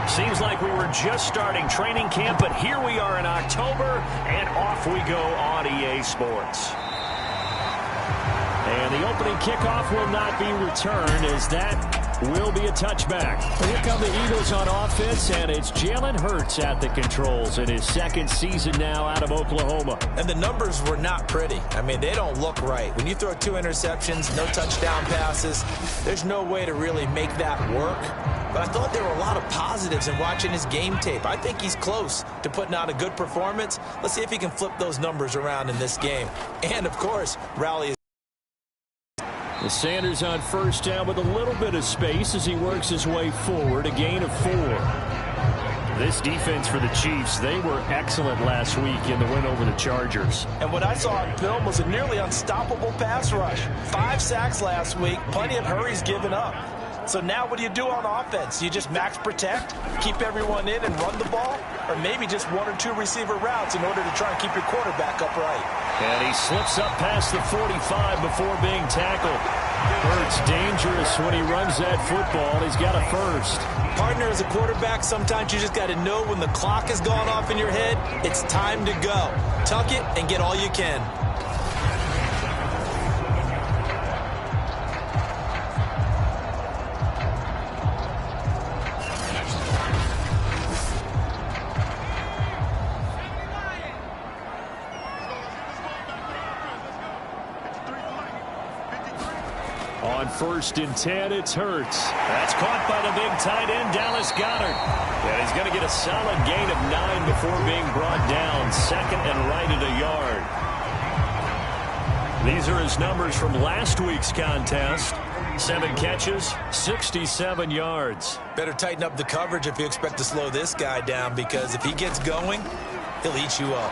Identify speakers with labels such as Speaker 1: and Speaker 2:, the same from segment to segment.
Speaker 1: Seems like we were just starting training camp, but here we are in October, and off we go on EA Sports. And the opening kickoff will not be returned, as that will be a touchback. Here come the Eagles on offense, and it's Jalen Hurts at the controls in his second season now out of Oklahoma.
Speaker 2: And the numbers were not pretty. I mean, they don't look right. When you throw 2 interceptions, no touchdown passes, there's no way to really make that work. But I thought there were a lot of positives in watching his game tape. I think he's close to putting out a good performance. Let's see if he can flip those numbers around in this game. And, of course, rally.
Speaker 1: The Sanders on first down with a little bit of space as he works his way forward, a gain of 4. This defense for the Chiefs, they were excellent last week in the win over the Chargers.
Speaker 2: And what I saw on film was a nearly unstoppable pass rush. 5 sacks last week, plenty of hurries given up. So now what do you do on offense? You just max protect, keep everyone in and run the ball, or maybe just 1 or 2 receiver routes in order to try and keep your quarterback upright.
Speaker 1: And he slips up past the 45 before being tackled. Hurts dangerous when he runs that football. He's got a first.
Speaker 2: Partner, as a quarterback, sometimes you just got to know when the clock has gone off in your head, it's time to go. Tuck it and get all you can.
Speaker 1: On 1st and 10, it's Hurts. That's caught by the big tight end, Dallas Goedert. And he's going to get a solid gain of 9 before being brought down. 2nd and right at a yard. These are his numbers from last week's contest. 7 catches, 67 yards.
Speaker 2: Better tighten up the coverage if you expect to slow this guy down, because if he gets going, he'll eat you up.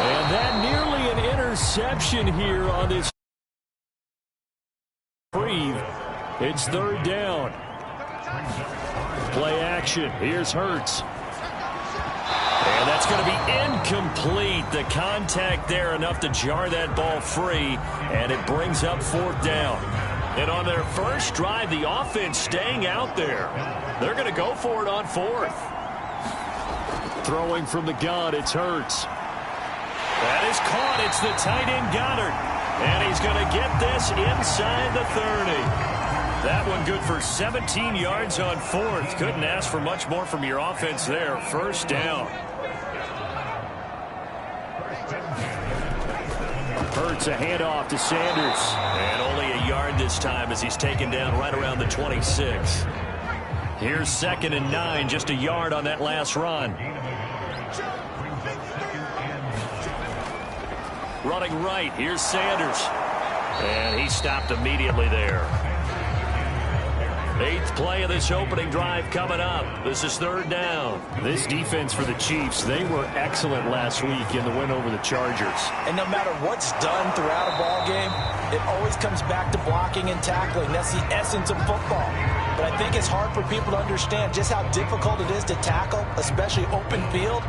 Speaker 1: And that nearly an interception here on this. It's 3rd down. Play action. Here's Hurts. And that's going to be incomplete. The contact there enough to jar that ball free, and it brings up 4th down. And on their first drive, the offense staying out there. They're going to go for it on 4th. Throwing from the gun, it's Hurts. That is caught. It's the tight end Goedert. And he's going to get this inside the 30. That one good for 17 yards on 4th. Couldn't ask for much more from your offense there. 1st down. Hurts a handoff to Sanders. And only a yard this time as he's taken down right around the 26. Here's 2nd and 9. Just a yard on that last run. Running right. Here's Sanders. And he stopped immediately there. 8th play of this opening drive coming up. This is 3rd down. This defense for the Chiefs, they were excellent last week in the win over the Chargers.
Speaker 2: And no matter what's done throughout a ball game, it always comes back to blocking and tackling. That's the essence of football. But I think it's hard for people to understand just how difficult it is to tackle, especially open field.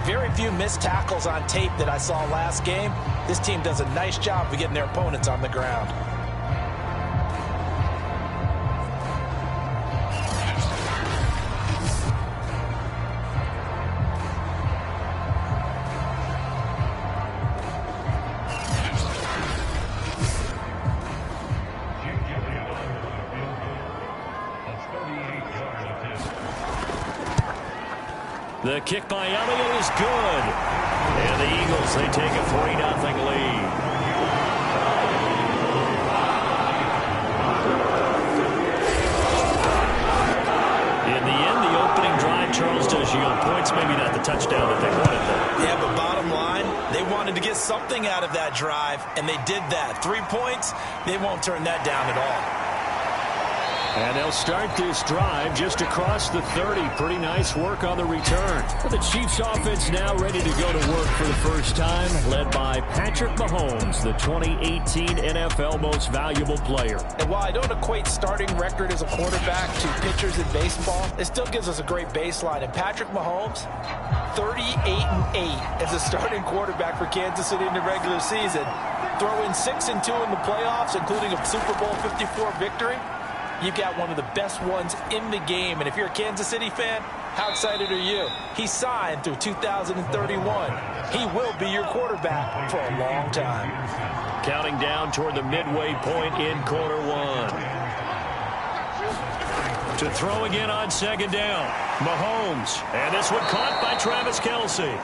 Speaker 2: Very few missed tackles on tape that I saw last game. This team does a nice job of getting their opponents on the ground.
Speaker 1: The kick by Elliott is good. And the Eagles, they take a 3-0 lead. In the end, the opening drive, Charles, does yield points. Maybe not the touchdown that they wanted, though.
Speaker 2: Yeah, but bottom line, they wanted to get something out of that drive, and they did that. 3 points, they won't turn that down at all.
Speaker 1: And they'll start this drive just across the 30. Pretty nice work on the return. The Chiefs offense now ready to go to work for the first time, led by Patrick Mahomes, the 2018 NFL Most Valuable Player.
Speaker 2: And while I don't equate starting record as a quarterback to pitchers in baseball, it still gives us a great baseline. And Patrick Mahomes, 38-8 as a starting quarterback for Kansas City in the regular season. Throw in 6-2 in the playoffs, including a Super Bowl 54 victory. you've got one of the best ones in the game. And if you're a Kansas City fan, how excited are you? He signed through 2031. He will be your quarterback for a long time.
Speaker 1: Counting down toward the midway point in quarter one. To throw again on second down. Mahomes. And this one caught by Travis Kelce.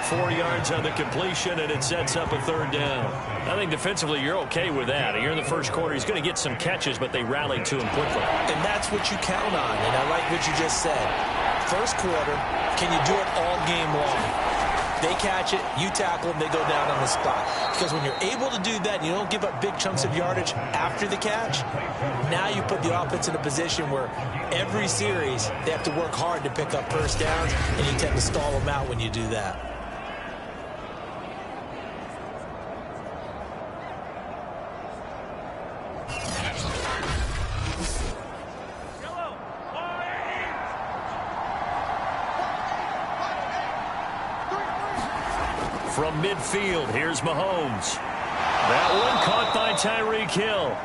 Speaker 1: 4 yards on the completion, and it sets up a third down. I think defensively you're okay with that. Here in the first quarter, he's going to get some catches, but they rallied to him quickly.
Speaker 2: And that's what you count on, and I like what you just said. First quarter, can you do it all game long? They catch it, you tackle them, they go down on the spot. Because when you're able to do that, you don't give up big chunks of yardage after the catch, now you put the offense in a position where every series they have to work hard to pick up first downs, and you tend to stall them out when you do that.
Speaker 1: From midfield, here's Mahomes. That one caught by Tyreek Hill.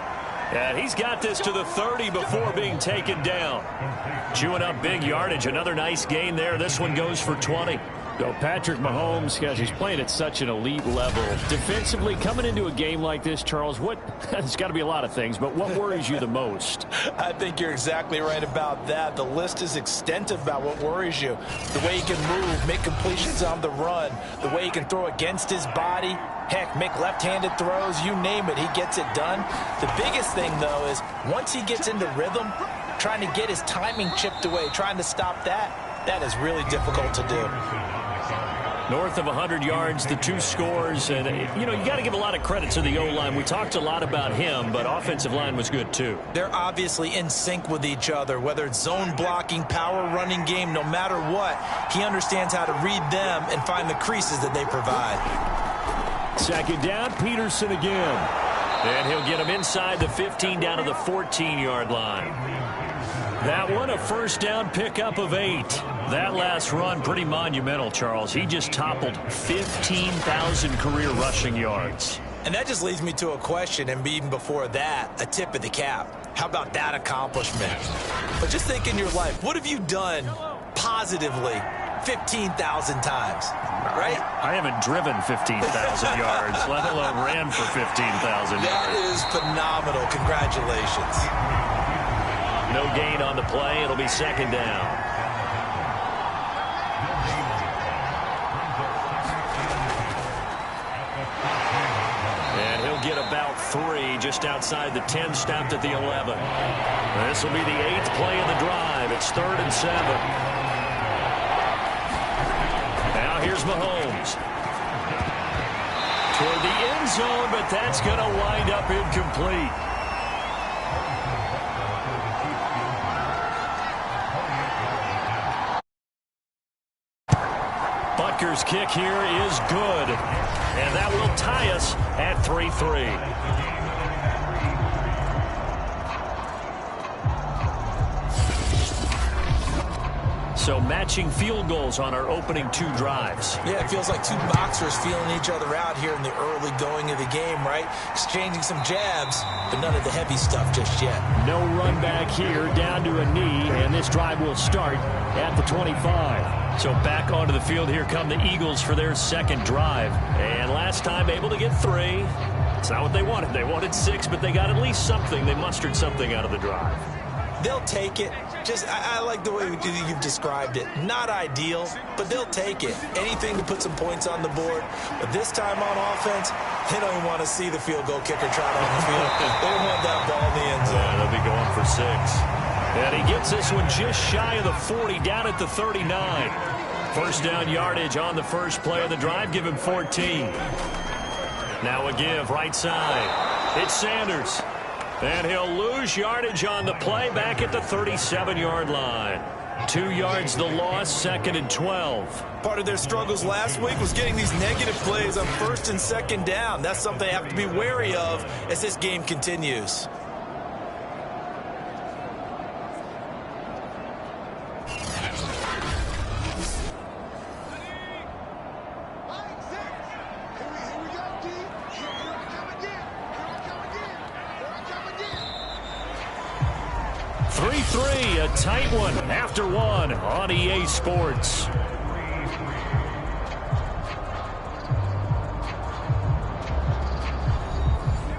Speaker 1: And he's got this to the 30 before being taken down. Chewing up big yardage. Another nice gain there. This one goes for 20.
Speaker 3: So Patrick Mahomes, guys, he's playing at such an elite level. Defensively, coming into a game like this, Charles, there's got to be a lot of things, but what worries you the most?
Speaker 2: I think you're exactly right about that. The list is extensive about what worries you. The way he can move, make completions on the run, the way he can throw against his body, heck, make left-handed throws, you name it, he gets it done. The biggest thing, though, is once he gets into rhythm, trying to get his timing chipped away, trying to stop that is really difficult to do.
Speaker 1: North of 100 yards, the 2 scores, and, you got to give a lot of credit to the O-line. We talked a lot about him, but offensive line was good, too.
Speaker 2: They're obviously in sync with each other, whether it's zone blocking, power running game, no matter what. He understands how to read them and find the creases that they provide.
Speaker 1: Second down, Peterson again. And he'll get him inside the 15 down to the 14-yard line. That one, a first down pickup of 8. That last run, pretty monumental, Charles. He just toppled 15,000 career rushing yards.
Speaker 2: And that just leads me to a question, and even before that, a tip of the cap. How about that accomplishment? But just think in your life, what have you done positively 15,000 times, right?
Speaker 1: I haven't driven 15,000 yards, let alone ran for 15,000 yards.
Speaker 2: That is phenomenal. Congratulations.
Speaker 1: No gain on the play. It'll be second down. And he'll get about 3 just outside the 10, stopped at the 11. This will be the 8th play of the drive. It's 3rd and 7. Now here's Mahomes. Toward the end zone, but that's going to wind up incomplete. Butker's kick here is good, and that will tie us at 3-3. So matching field goals on our opening 2 drives.
Speaker 2: Yeah, it feels like 2 boxers feeling each other out here in the early going of the game, right? Exchanging some jabs, but none of the heavy stuff just yet.
Speaker 3: No run back here, down to a knee, and this drive will start at the 25.
Speaker 1: So back onto the field, here come the Eagles for their 2nd drive. And last time able to get 3. It's not what they wanted. They wanted 6, but they got at least something. They mustered something out of the drive.
Speaker 2: They'll take it. I like the way you've described it. Not ideal, but they'll take it. Anything to put some points on the board. But this time on offense, they don't even want to see the field goal kicker trot on the field. They don't want that ball in the end zone.
Speaker 1: Yeah, they'll be going for 6. And he gets this one just shy of the 40, down at the 39. First down yardage on the first play of the drive. Give him 14. Now a give right side. It's Sanders. And he'll lose yardage on the play back at the 37-yard line. 2 yards the loss, 2nd and 12.
Speaker 2: Part of their struggles last week was getting these negative plays on 1st and 2nd down. That's something they have to be wary of as this game continues.
Speaker 1: 3-3, a tight one after one on EA Sports.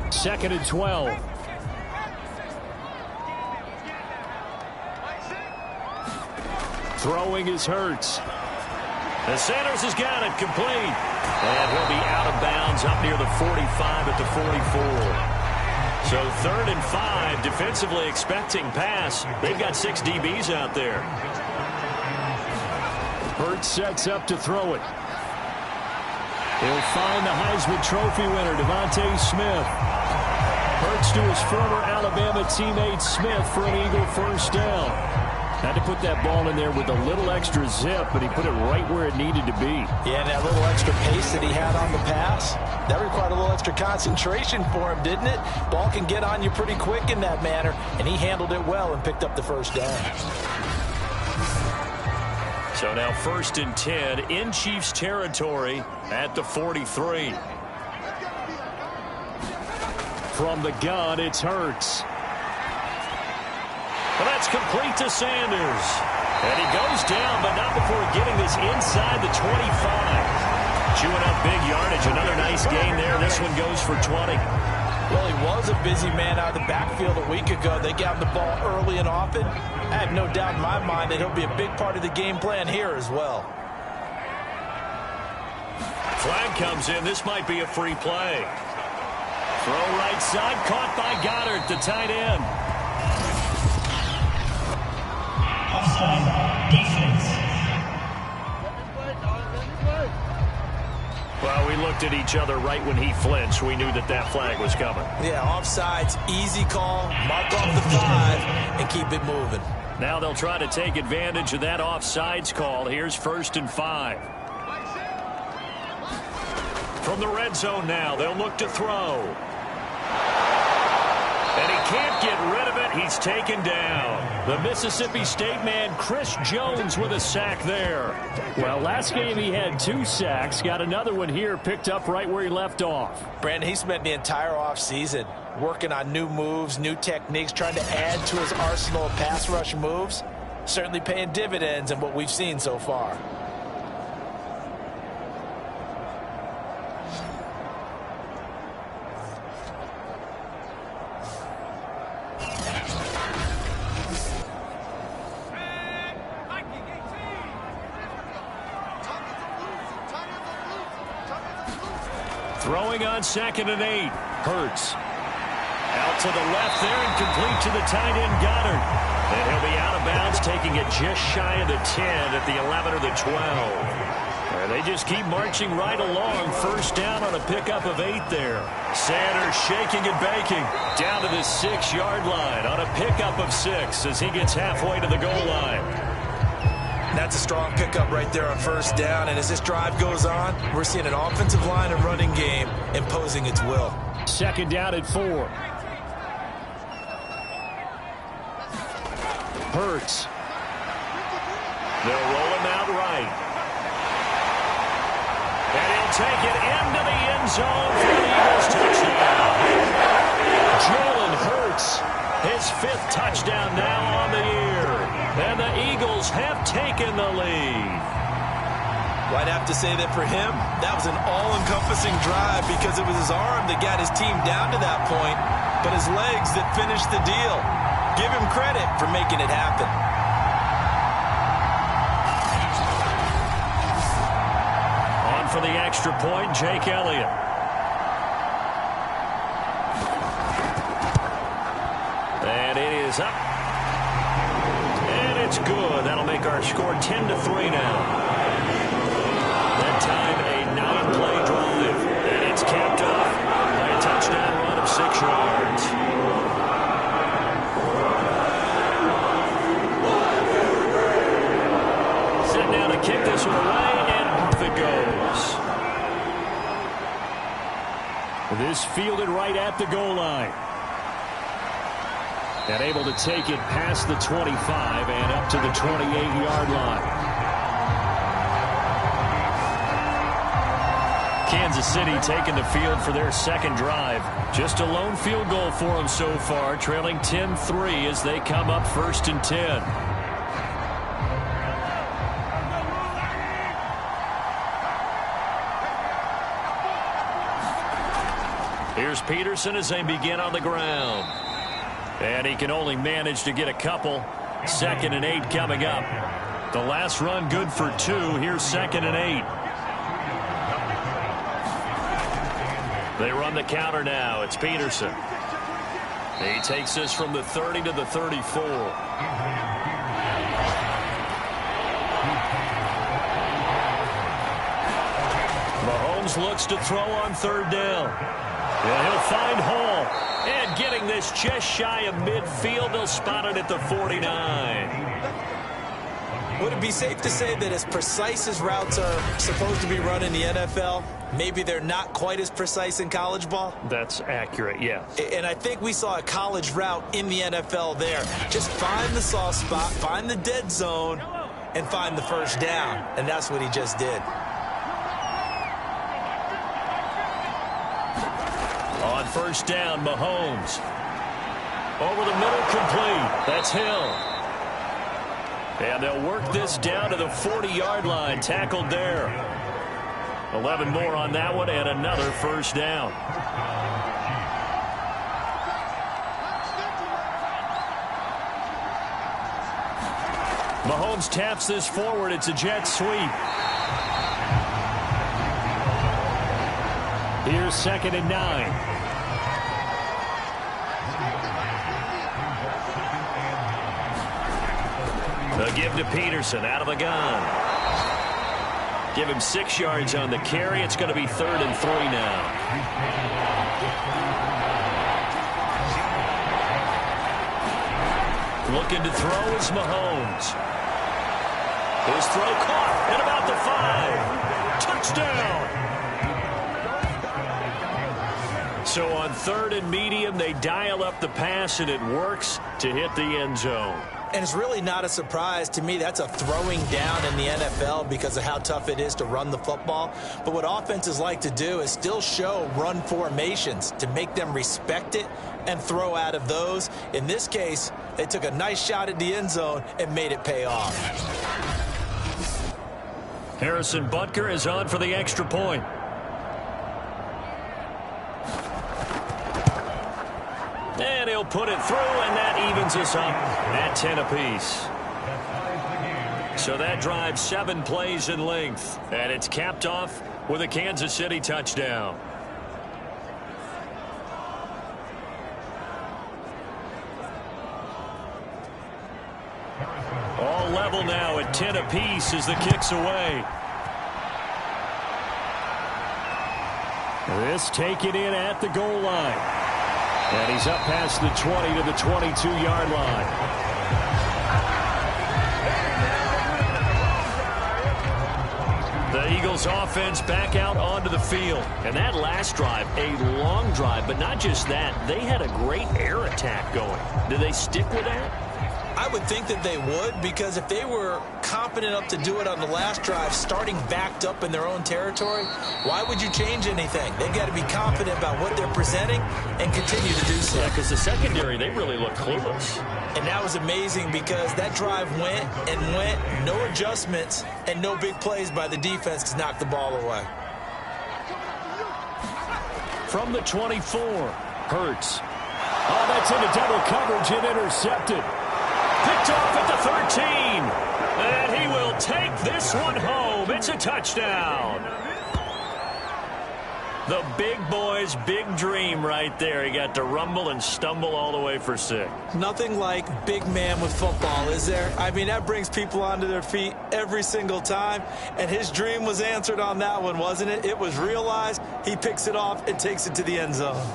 Speaker 1: Second and 12. Throwing is Hurts. The Sanders has got it complete. And he'll be out of bounds up near the 45 at the 44. So 3rd and 5, defensively expecting pass. They've got 6 DBs out there.
Speaker 3: Hurts sets up to throw it. He'll find the Heisman Trophy winner, Devontae Smith. Hurts to his former Alabama teammate Smith for an Eagle first down. Had to put that ball in there with a little extra zip, but he put it right where it needed to be.
Speaker 2: Yeah, and that little extra pace that he had on the pass, that required a little extra concentration for him, didn't it? Ball can get on you pretty quick in that manner, and he handled it well and picked up the first down.
Speaker 1: So now 1st and 10 in Chiefs territory at the 43.
Speaker 3: From the gun, it's Hurts.
Speaker 1: Well, that's complete to Sanders. And he goes down, but not before getting this inside the 25. Chewing up big yardage. Another nice gain there. This one goes for 20.
Speaker 2: Well, he was a busy man out of the backfield a week ago. They got him the ball early and often. I have no doubt in my mind that he'll be a big part of the game plan here as well.
Speaker 1: Flag comes in. This might be a free play. Throw right side. Caught by Goddard, the tight end.
Speaker 4: Defense.
Speaker 1: Well, we looked at each other right when he flinched. We knew that that flag was coming.
Speaker 2: Yeah, offsides, easy call, mark off the 5, and keep it moving.
Speaker 1: Now they'll try to take advantage of that offsides call. Here's 1st and 5. From the red zone now, they'll look to throw. And he can't get rid of it. He's taken down. The Mississippi State man, Chris Jones, with a sack there.
Speaker 3: Well, last game he had 2 sacks. Got another one here, picked up right where he left off.
Speaker 2: Brandon, he spent the entire offseason working on new moves, new techniques, trying to add to his arsenal of pass rush moves. Certainly paying dividends in what we've seen so far.
Speaker 1: Throwing on 2nd and 8. Hurts. Out to the left there and complete to the tight end Goddard. And he'll be out of bounds, taking it just shy of the 10 at the 11 or the 12. And they just keep marching right along. First down on a pickup of 8 there. Sanders shaking and baking down to the 6-yard line on a pickup of 6 as he gets halfway to the goal line.
Speaker 2: That's a strong pickup right there on first down. And as this drive goes on, we're seeing an offensive line and running game imposing its will.
Speaker 3: 2nd down at 4. Hurts.
Speaker 1: They'll roll him out right. And he'll take it into the end zone for the Eagles touchdown. Jalen Hurts, his 5th touchdown now on the year. And the Eagles have taken the lead.
Speaker 2: Well, I'd have to say that for him, that was an all-encompassing drive because it was his arm that got his team down to that point, but his legs that finished the deal. Give him credit for making it happen.
Speaker 1: On for the extra point, Jake Elliott. And it is up. And it's good. That'll make our score 10-3 now. That time a 9-play drive. And it's capped off by a touchdown run of 6 yards. Set now to kick this one away, and off it goes.
Speaker 3: This fielded right at the goal line. And able to take it past the 25 and up to the 28-yard line.
Speaker 1: Kansas City taking the field for their second drive. Just a lone field goal for them so far, trailing 10-3 as they come up 1st and 10. Here's Peterson as they begin on the ground. And he can only manage to get a couple. 2nd and 8 coming up. The last run good for 2. Here's 2nd and 8. They run the counter now. It's Peterson. He takes this from the 30 to the 34. Mahomes looks to throw on 3rd down. And he'll find Hall. And getting this just shy of midfield, they'll spot it at the 49.
Speaker 2: Would it be safe to say that as precise as routes are supposed to be run in the NFL, maybe they're not quite as precise in college ball?
Speaker 1: That's accurate, yeah.
Speaker 2: And I think we saw a college route in the NFL there. Just find the soft spot, find the dead zone, and find the 1st down. And that's what he just did.
Speaker 1: On 1st down, Mahomes. Over the middle, complete. That's Hill. And they'll work this down to the 40-yard line. Tackled there. 11 more on that one and another 1st down. Mahomes taps this forward. It's a jet sweep. Here's 2nd and 9. They'll give to Peterson out of the gun. Give him 6 yards on the carry. It's going to be 3rd and 3 now. Looking to throw is Mahomes. His throw caught at about the 5. Touchdown. So on 3rd and medium, they dial up the pass, and it works to hit the end zone.
Speaker 2: And it's really not a surprise to me. That's a throwing down in the NFL because of how tough it is to run the football. But what offenses like to do is still show run formations to make them respect it and throw out of those. In this case, they took a nice shot at the end zone and made it pay off.
Speaker 1: Harrison Butker is on for the extra point. And he'll put it through, and that evens us up at 10 apiece. So that drives 7 plays in length, and it's capped off with a Kansas City touchdown. All level now at 10 apiece as the kick's away. This taken in at the goal line. And he's up past the 20 to the 22-yard line. The Eagles offense back out onto the field. And that last drive, a long drive, but not just that. They had a great air attack going. Do they stick with that?
Speaker 2: I would think that they would, because if they were competent enough to do it on the last drive, starting backed up in their own territory, why would you change anything? They've got to be confident about what they're presenting and continue to do so.
Speaker 1: Yeah, because the secondary, they really look clueless.
Speaker 2: And that was amazing because that drive went and went, no adjustments, and no big plays by the defense to knock the ball away.
Speaker 1: From the 24, Hurts.
Speaker 3: Oh, that's into double coverage and intercepted.
Speaker 1: Picked off at the 13. And he will take this one home. It's a touchdown. The big boy's big dream right there. He got to rumble and stumble all the way for 6.
Speaker 2: Nothing like big man with football, is there? I mean, that brings people onto their feet every single time. And his dream was answered on that one, wasn't it? It was realized. He picks it off and takes it to the end zone.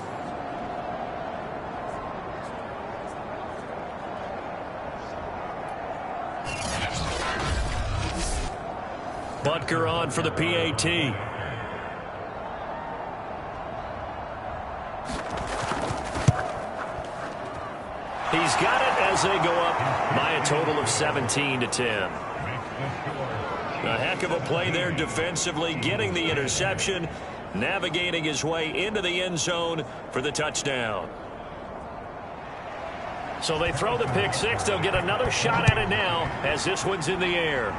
Speaker 1: Butker on for the PAT. He's got it as they go up by a total of 17 to 10. A heck of a play there defensively, getting the interception, navigating his way into the end zone for the touchdown. So they throw the pick six. They'll get another shot at it now as this one's in the air.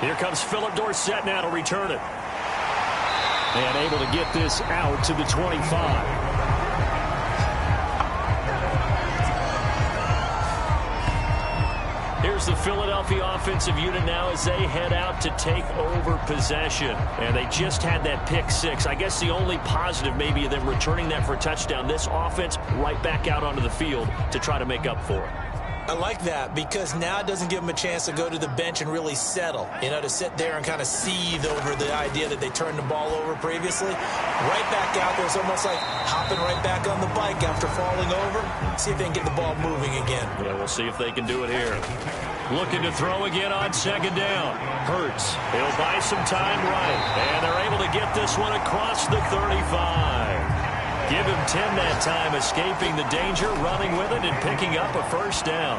Speaker 1: Here comes Philip Dorsett now to return it. And able to get this out to the 25. Here's the Philadelphia offensive unit now as they head out to take over possession. And they just had that pick six. I guess the only positive maybe of them returning that for a touchdown. This offense right back out onto the field to try to make up for it.
Speaker 2: I like that because now it doesn't give them a chance to go to the bench and really settle. You know, to sit there and kind of seethe over the idea that they turned the ball over previously. Right back out there. It's almost like hopping right back on the bike after falling over. See if they can get the ball moving again.
Speaker 1: Yeah, we'll see if they can do it here. Looking to throw again on second down. Hurts. He'll buy some time right. And they're able to get this one across the 35. Give him 10 that time, escaping the danger, running with it, and picking up a first down.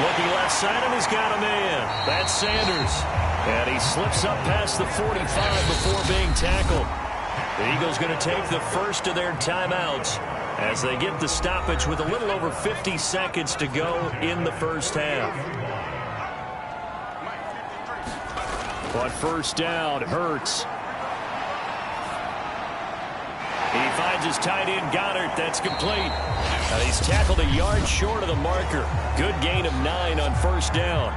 Speaker 1: Looking left side, and he's got a man. That's Sanders. And he slips up past the 45 before being tackled. The Eagles going to take the first of their timeouts as they get the stoppage with a little over 50 seconds to go in the first half. On first down, Hurts. He finds his tight end, Goddard. That's complete. He's tackled a yard short of the marker. Good gain of 9 on first down.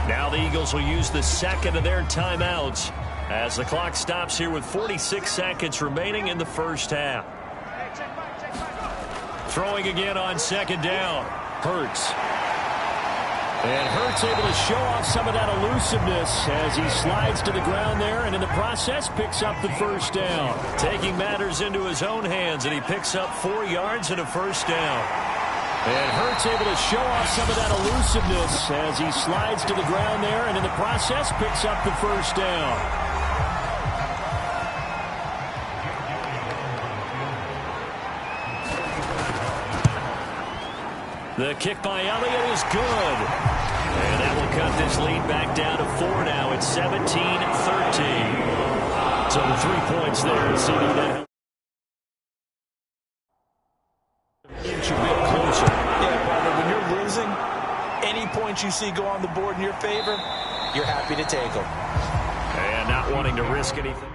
Speaker 1: Now the Eagles will use the second of their timeouts as the clock stops here with 46 seconds remaining in the first half. Throwing again on second down. Hurts. And Hurts able to show off some of that elusiveness as he slides to the ground there and in the process picks up the first down. Taking matters into his own hands, and he picks up 4 yards and a first down. And Hurts able to show off some of that elusiveness as he slides to the ground there and in the process picks up the first down. The kick by Elliott is good. And that will cut this lead back down to 4 now. It's 17-13. So the 3 points there. CD now. Inch a bit closer.
Speaker 2: Yeah, brother, when you're losing, any points you see go on the board in your favor, you're happy to take them.
Speaker 1: And not wanting to risk anything.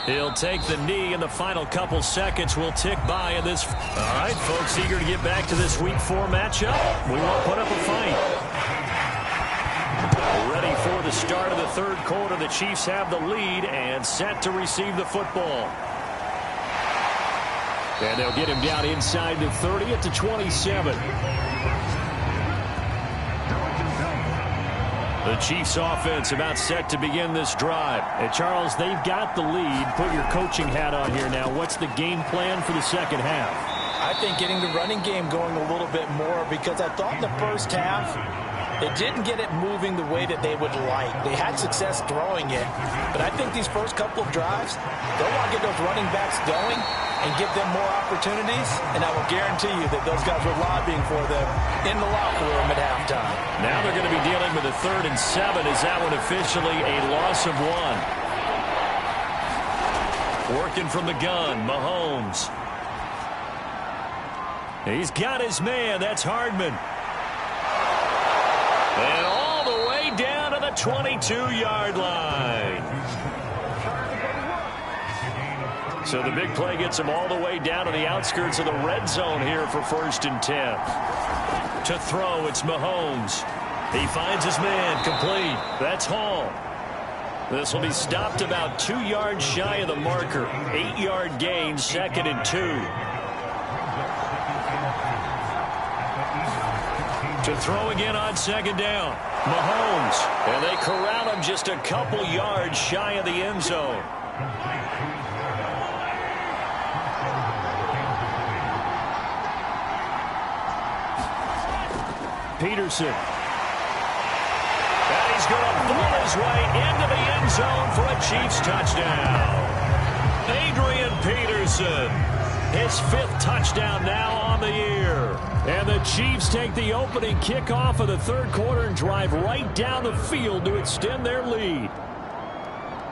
Speaker 1: He'll take the knee, and the final couple seconds will tick by in this. All right, folks, eager to get back to this Week 4 matchup. We won't put up a fight. Ready for the start of the third quarter. The Chiefs have the lead and set to receive the football. And they'll get him down inside the 30 at the 27. The Chiefs offense about set to begin this drive. And Charles, they've got the lead. Put your coaching hat on here now. What's the game plan for the second half?
Speaker 2: I think getting the running game going a little bit more because I thought in the first half they didn't get it moving the way that they would like. They had success throwing it, but I think these first couple of drives, they'll want to get those running backs going and give them more opportunities, and I will guarantee you that those guys were lobbying for them in the locker room at halftime.
Speaker 1: Now they're going to be dealing with a 3rd and 7. Is that one officially a loss of 1? Working from the gun, Mahomes. He's got his man. That's Hardman. And all the way down to the 22-yard line. So the big play gets him all the way down to the outskirts of the red zone here for 1st and 10. To throw, it's Mahomes. He finds his man, complete. That's Hall. This will be stopped about 2 yards shy of the marker. 8-yard gain, 2nd and 2. To throw again on second down. Mahomes. And they corral him just a couple yards shy of the end zone. Peterson. And he's going to blow his way into the end zone for a Chiefs touchdown. Adrian Peterson, his 5th touchdown now on the year.
Speaker 3: And the Chiefs take the opening kickoff of the third quarter and drive right down the field to extend their lead.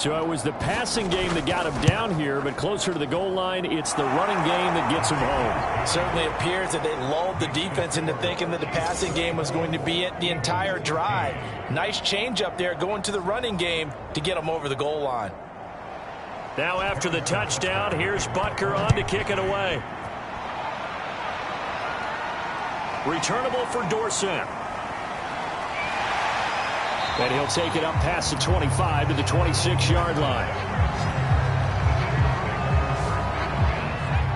Speaker 3: So it was the passing game that got him down here, but closer to the goal line, it's the running game that gets him home.
Speaker 2: Certainly appears that they lulled the defense into thinking that the passing game was going to be it the entire drive. Nice change up there going to the running game to get them over the goal line.
Speaker 1: Now after the touchdown, here's Butker on to kick it away. Returnable for Dorsett.
Speaker 3: And he'll take it up past the 25 to the 26-yard line.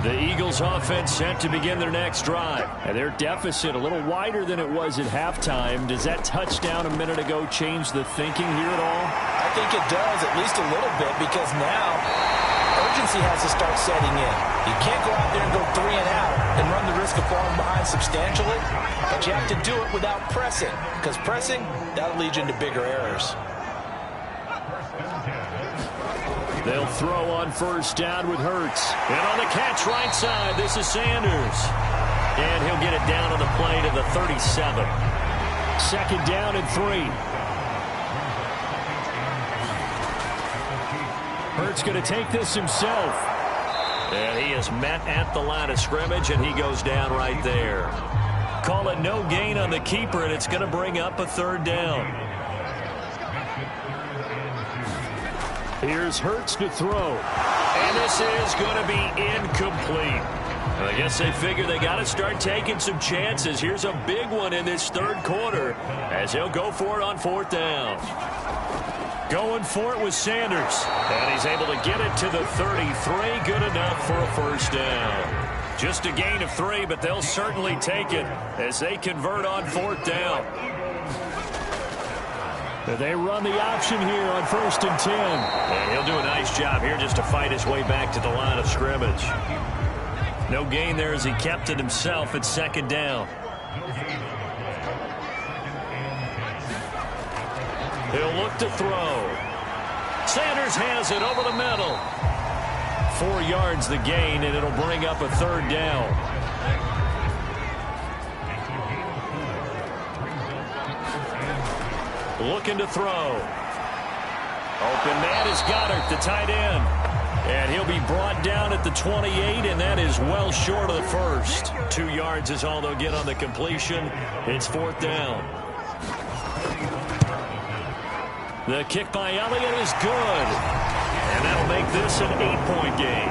Speaker 1: The Eagles offense set to begin their next drive.
Speaker 3: And their deficit a little wider than it was at halftime. Does that touchdown a minute ago change the thinking here at all?
Speaker 2: I think it does, at least a little bit, because now urgency has to start setting in. You can't go out there and go 3 and out and run the risk of falling behind substantially, but you have to do it without pressing, because pressing, that'll lead you into bigger errors.
Speaker 1: They'll throw on first down with Hurts. And on the catch right side, this is Sanders. And he'll get it down on the play to the 37.
Speaker 3: 2nd down and 3. Hurts going to take this himself.
Speaker 1: And he is met at the line of scrimmage, and he goes down right there. Call it no gain on the keeper, and it's going to bring up a 3rd down.
Speaker 3: Here's Hurts to throw.
Speaker 1: And this is going to be incomplete. And I guess they figure they got to start taking some chances. Here's a big one in this third quarter as he'll go for it on 4th down. Going for it with Sanders. And he's able to get it to the 33. Good enough for a 1st down. Just a gain of 3, but they'll certainly take it as they convert on 4th down.
Speaker 3: They run the option here on 1st and 10.
Speaker 1: And he'll do a nice job here just to fight his way back to the line of scrimmage. No gain there as he kept it himself at 2nd down. He'll look to throw. Sanders has it over the middle. 4 yards the gain, and it'll bring up a 3rd down. Looking to throw. Open man is Goddard, the tight end. And he'll be brought down at the 28, and that is well short of the 1st. 2 yards is all they'll get on the completion. It's 4th down. The kick by Elliott is good. And that'll make this an 8-point game.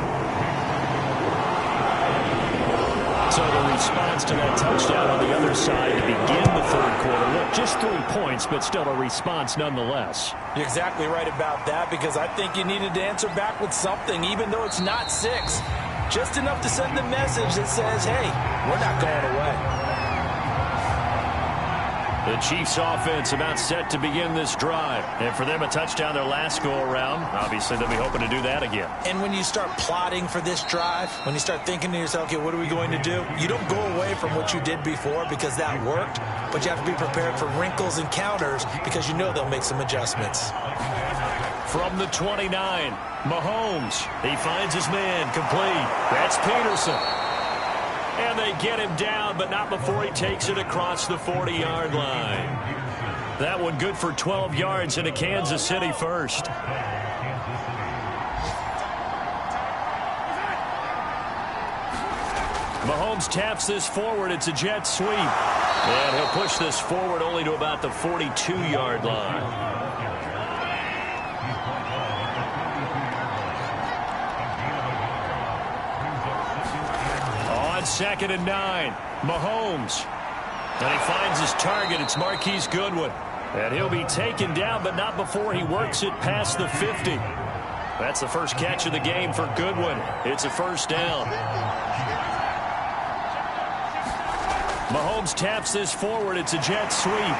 Speaker 1: So the response to that touchdown on the other side to begin the third quarter. Look, just 3 points, but still a response nonetheless.
Speaker 2: You're exactly right about that, because I think you needed to answer back with something, even though it's not 6. Just enough to send the message that says, hey, we're not going away.
Speaker 1: The Chiefs offense about set to begin this drive. And for them, a touchdown their last go-around. Obviously, they'll be hoping to do that again.
Speaker 2: And when you start plotting for this drive, when you start thinking to yourself, okay, what are we going to do? You don't go away from what you did before because that worked, but you have to be prepared for wrinkles and counters because you know they'll make some adjustments.
Speaker 1: From the 29, Mahomes. He finds his man complete. That's Peterson. And they get him down, but not before he takes it across the 40-yard line. That one good for 12 yards and a Kansas City first. Mahomes taps this forward. It's a jet sweep. And he'll push this forward only to about the 42-yard line. On 2nd and 9, Mahomes. And he finds his target. It's Marquise Goodwin. And he'll be taken down, but not before he works it past the 50. That's the first catch of the game for Goodwin. It's a 1st down. Mahomes taps this forward. It's a jet sweep.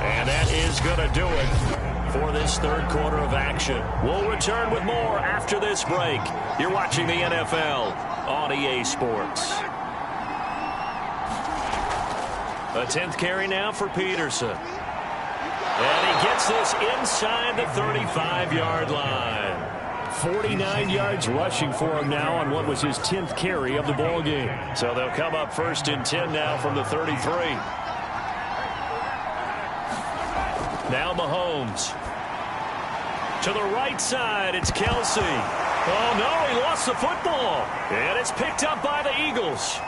Speaker 1: And that is going to do it for this third quarter of action. We'll return with more after this break. You're watching the NFL on EA Sports. A 10th carry now for Peterson. And he gets this inside the 35-yard line.
Speaker 3: 49 yards rushing for him now on what was his 10th carry of the ball game.
Speaker 1: So they'll come up 1st and 10 now from the 33. Now Mahomes. To the right side, it's Kelsey. Oh, no, he lost the football. And it's picked up by the Eagles.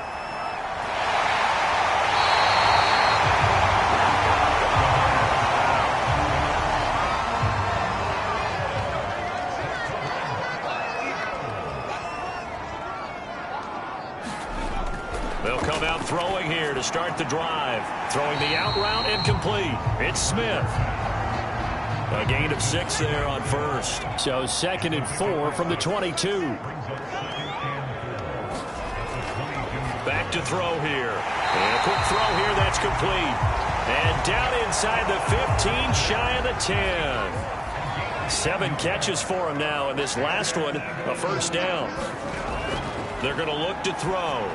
Speaker 1: They'll come out throwing here to start the drive. Throwing the out route and complete. It's Smith. A gain of 6 there on first.
Speaker 3: So 2nd and 4 from the 22.
Speaker 1: Back to throw here. And a quick throw here that's complete. And down inside the 15, shy of the 10. 7 catches for him now, and this last one, a first down. They're going to look to throw.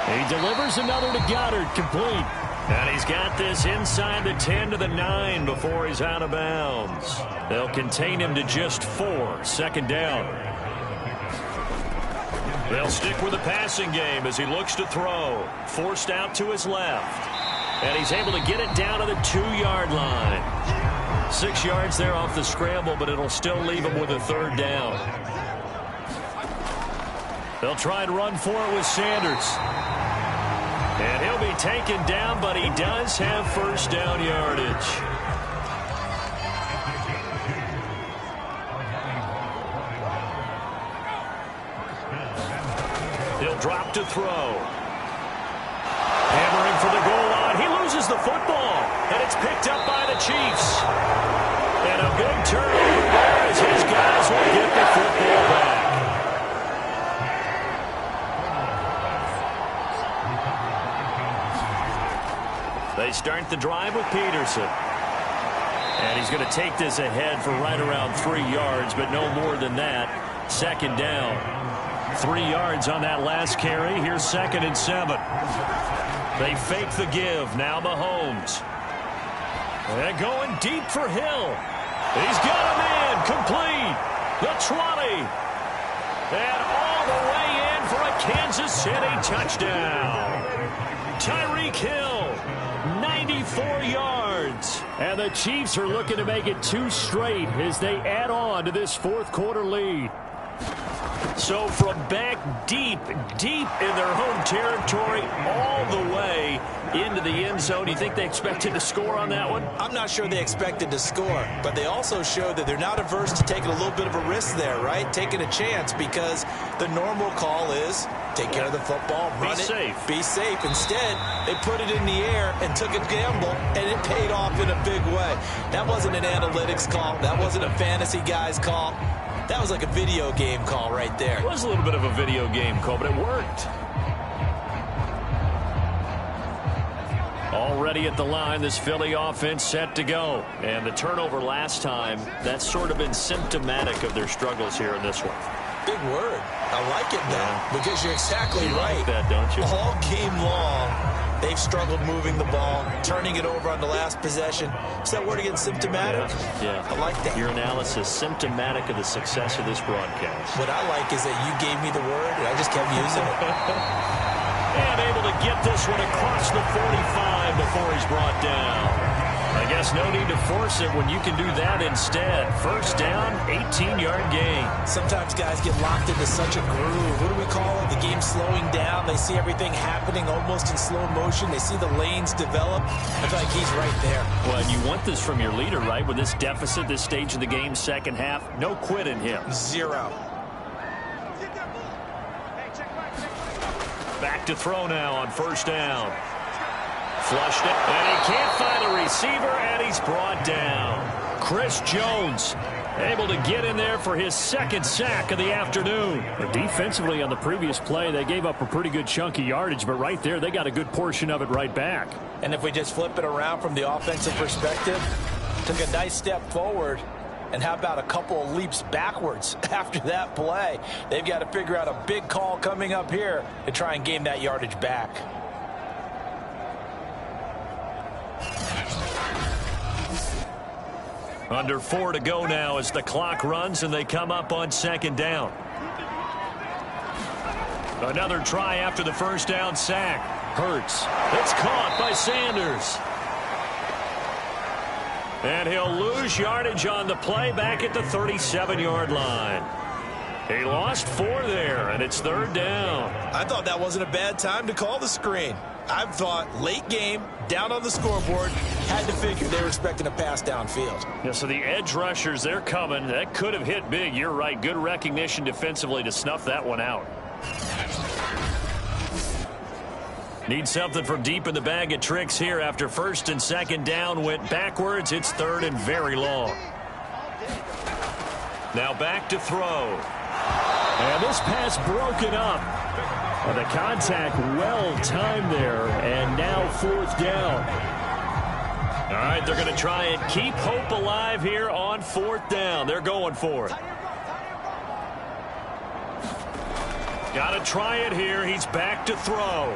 Speaker 3: He delivers another to Goddard, complete.
Speaker 1: And he's got this inside the 10 to the 9 before he's out of bounds. They'll contain him to just 4, 2nd down. They'll stick with the passing game as he looks to throw. Forced out to his left. And he's able to get it down to the 2-yard line. 6 yards there off the scramble, but it'll still leave him with a 3rd down. They'll try and run for it with Sanders. And he'll be taken down, but he does have first down yardage. He'll drop to throw. Hammering for the goal line. He loses the football, and it's picked up by the Chiefs. And a big turnover there as his guys will get the football back. They start the drive with Peterson. And he's going to take this ahead for right around 3 yards, but no more than that. 2nd down. 3 yards on that last carry. Here's 2nd and 7. They fake the give. Now Mahomes. And going deep for Hill. He's got him in. Complete. The 20. And all the way in for a Kansas City touchdown. Tyreek Hill. 94 yards.
Speaker 3: And the Chiefs are looking to make it 2 straight as they add on to this 4th quarter lead.
Speaker 1: So from back deep in their home territory all the way into the end zone, you think they expected to score on that one?
Speaker 2: I'm not sure they expected to score, but they also showed that they're not averse to taking a little bit of a risk there, right? Taking a chance, because the normal call is take care of the football, run it, be safe. Instead, they put it in the air and took a gamble, and it paid off in a big way. That wasn't an analytics call. That wasn't a fantasy guy's call. That was like a video game call right there.
Speaker 1: It was a little bit of a video game call, but it worked. Already at the line, this Philly offense set to go. And the turnover last time, that's sort of been symptomatic of their struggles here in this one.
Speaker 2: Big word. I like it, though, because you're exactly right.
Speaker 1: Like that, don't you?
Speaker 2: All game long, they've struggled moving the ball, turning it over on the last possession. Is that word again, symptomatic?
Speaker 1: Yeah.
Speaker 2: I like that.
Speaker 1: Your analysis, symptomatic of the success of this broadcast.
Speaker 2: What I like is that you gave me the word, and I just kept using it.
Speaker 1: And able to get this one across the 45 before he's brought down. I guess no need to force it when you can do that instead. First down, 18-yard gain.
Speaker 2: Sometimes guys get locked into such a groove. What do we call it? The game's slowing down. They see everything happening almost in slow motion. They see the lanes develop. I feel like he's right there.
Speaker 1: Well, and you want this from your leader, right? With this deficit, this stage of the game, second half, no quit in him.
Speaker 2: 0.
Speaker 1: Back to throw now on first down. Flushed it, and he can't find a receiver, and he's brought down. Chris Jones able to get in there for his 2nd sack of the afternoon.
Speaker 3: Defensively on the previous play, they gave up a pretty good chunk of yardage, but right there, they got a good portion of it right back.
Speaker 2: And if we just flip it around from the offensive perspective, Took a nice step forward. And how about a couple of leaps backwards after that play? They've got to figure out a big call coming up here to try and gain that yardage back.
Speaker 1: Under 4 to go now as the clock runs and they come up on 2nd down. Another try after the first down sack. Hurts. It's caught by Sanders. And he'll lose yardage on the play back at the 37-yard line. He lost 4 there, and it's 3rd down.
Speaker 2: I thought that wasn't a bad time to call the screen. I thought late game, down on the scoreboard, had to figure they were expecting a pass downfield.
Speaker 1: Yeah, so the edge rushers, they're coming. That could have hit big. You're right. Good recognition defensively to snuff that one out. Need something from deep in the bag of tricks here after 1st and 2nd down went backwards. It's 3rd and very long. Now back to throw.
Speaker 3: And this pass broken up. The contact well timed there, and now 4th down.
Speaker 1: All right, they're going to try and keep hope alive here on 4th down. They're going for it. Got to try it here. He's back to throw.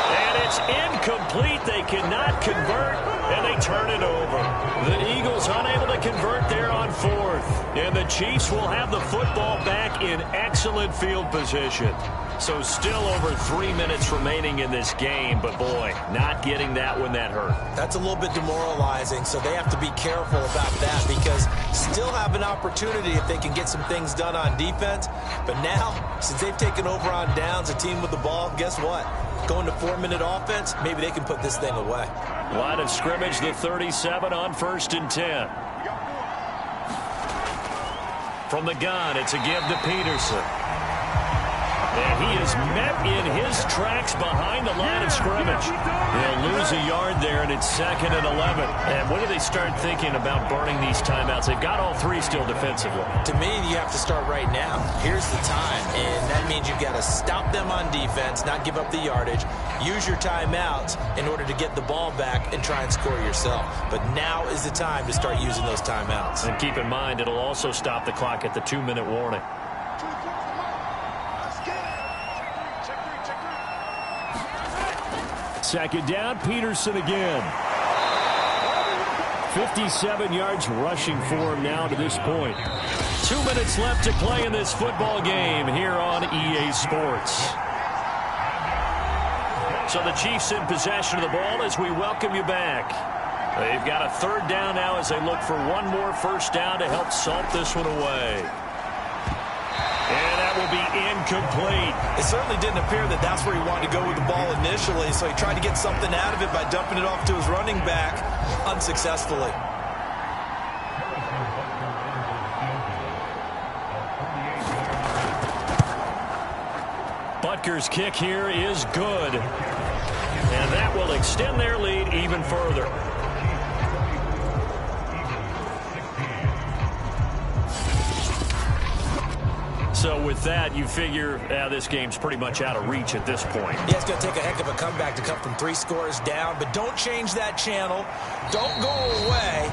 Speaker 1: And it's incomplete. They cannot convert, and they turn it over. The Eagles unable to convert there on 4th. And the Chiefs will have the football back in excellent field position. So still over 3 minutes remaining in this game, but boy, not getting that when that hurt.
Speaker 2: That's a little bit demoralizing, so they have to be careful about that because still have an opportunity if they can get some things done on defense. But now, since they've taken over on downs, a team with the ball, guess what? Going to 4-minute offense, maybe they can put this thing away.
Speaker 1: Line of scrimmage, the 37 on 1st and 10. From the gun, it's a give to Peterson. And he is met in his tracks behind the line of scrimmage. They'll lose a yard there, and it's 2nd and 11. And when do they start thinking about burning these timeouts? They've got all 3 still defensively.
Speaker 2: To me, you have to start right now. Here's the time, and that means you've got to stop them on defense, not give up the yardage, use your timeouts in order to get the ball back and try and score yourself. But now is the time to start using those timeouts.
Speaker 1: And keep in mind, it'll also stop the clock at the 2-minute warning.
Speaker 3: Second down, Peterson again. 57 yards rushing for him now to this point.
Speaker 1: 2 minutes left to play in this football game here on EA Sports. So the Chiefs in possession of the ball as we welcome you back. They've got a 3rd down now as they look for one more 1st down to help salt this one away. And that will be incomplete.
Speaker 2: It certainly didn't appear that that's where he wanted to go with the ball initially, so he tried to get something out of it by dumping it off to his running back unsuccessfully.
Speaker 1: Butker's kick here is good. And that will extend their lead even further. So with that, you figure this game's pretty much out of reach at this point.
Speaker 2: Yeah, it's going to take a heck of a comeback to come from 3 scores down, but don't change that channel. Don't go away.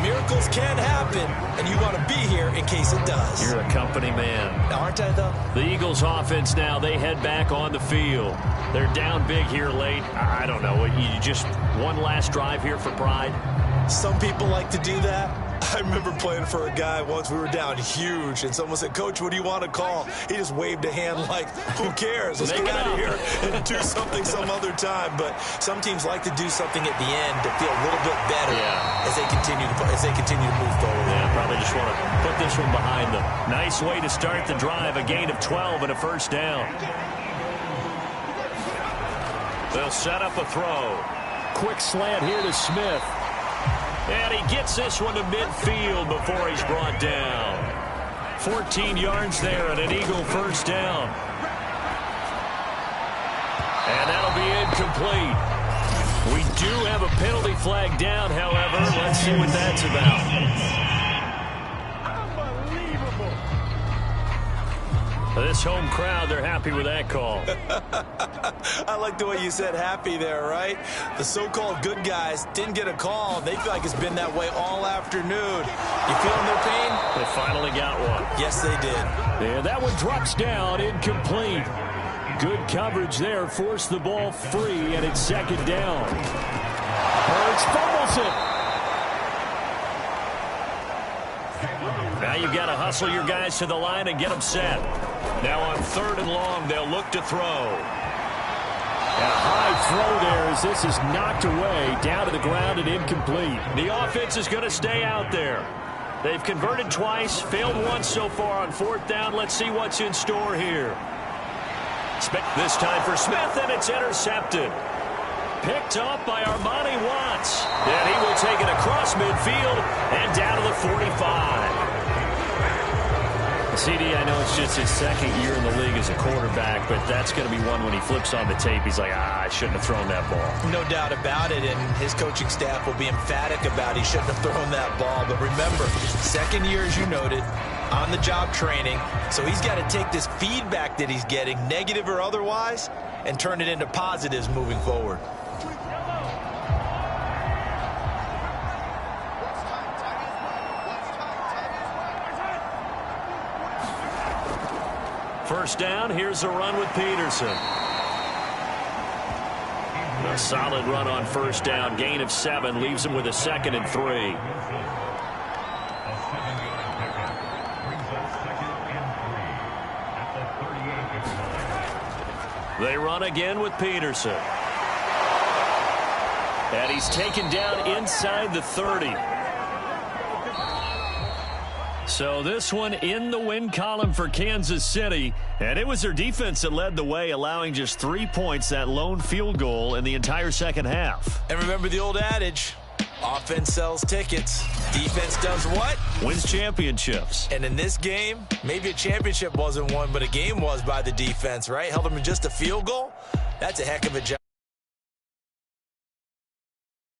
Speaker 2: Miracles can happen, and you want to be here in case it does.
Speaker 1: You're a company man.
Speaker 2: Aren't I, though?
Speaker 1: The Eagles offense now, they head back on the field. They're down big here late. I don't know. You just one last drive here for pride?
Speaker 2: Some people like to do that. I remember playing for a guy once. We were down huge, and someone said, "Coach, what do you want to call?" He just waved a hand like, who cares? Let's get out of here and do something some other time. But some teams like to do something at the end to feel a little bit better as they continue to move forward.
Speaker 1: Yeah, probably just want to put this one behind them. Nice way to start the drive. A gain of 12 and a 1st down. They'll set up a throw.
Speaker 3: Quick slant here to Smith.
Speaker 1: And he gets this one to midfield before he's brought down. 14 yards there and an Eagle 1st down. And that'll be incomplete. We do have a penalty flag down, however. Let's see what that's about. This home crowd, they're happy with that call.
Speaker 2: I like like the way you said happy there, right? The so-called good guys didn't get a call. They feel like it's been that way all afternoon. You feeling their pain?
Speaker 1: They finally got one.
Speaker 2: Yes, they did.
Speaker 3: And that one drops down, incomplete. Good coverage there, forced the ball free, and it's second down. Hurts fumbles it.
Speaker 1: Now you've got to hustle your guys to the line and get them set. Now on 3rd and long, they'll look to throw.
Speaker 3: A high throw there as this is knocked away, down to the ground and incomplete.
Speaker 1: The offense is going to stay out there. They've converted twice, failed once so far on 4th down. Let's see what's in store here. This time for Smith, and it's intercepted. Picked up by Armani Watts. And he will take it across midfield and down to the 45. CD, I know it's just his 2nd year in the league as a quarterback, but that's going to be one when he flips on the tape. He's like, I shouldn't have thrown that ball.
Speaker 2: No doubt about it, and his coaching staff will be emphatic about he shouldn't have thrown that ball. But remember, 2nd year, as you noted, on-the-job training. So he's got to take this feedback that he's getting, negative or otherwise, and turn it into positives moving forward.
Speaker 1: First down, here's a run with Peterson. A solid run on 1st down, gain of 7, leaves him with a 2nd and 3. They run again with Peterson. And he's taken down inside the 30. So this one in the win column for Kansas City. And it was their defense that led the way, allowing just 3 points, that lone field goal in the entire second half.
Speaker 2: And remember the old adage, offense sells tickets. Defense does what?
Speaker 1: Wins championships.
Speaker 2: And in this game, maybe a championship wasn't won, but a game was by the defense, right? Held them in just a field goal. That's a heck of a job.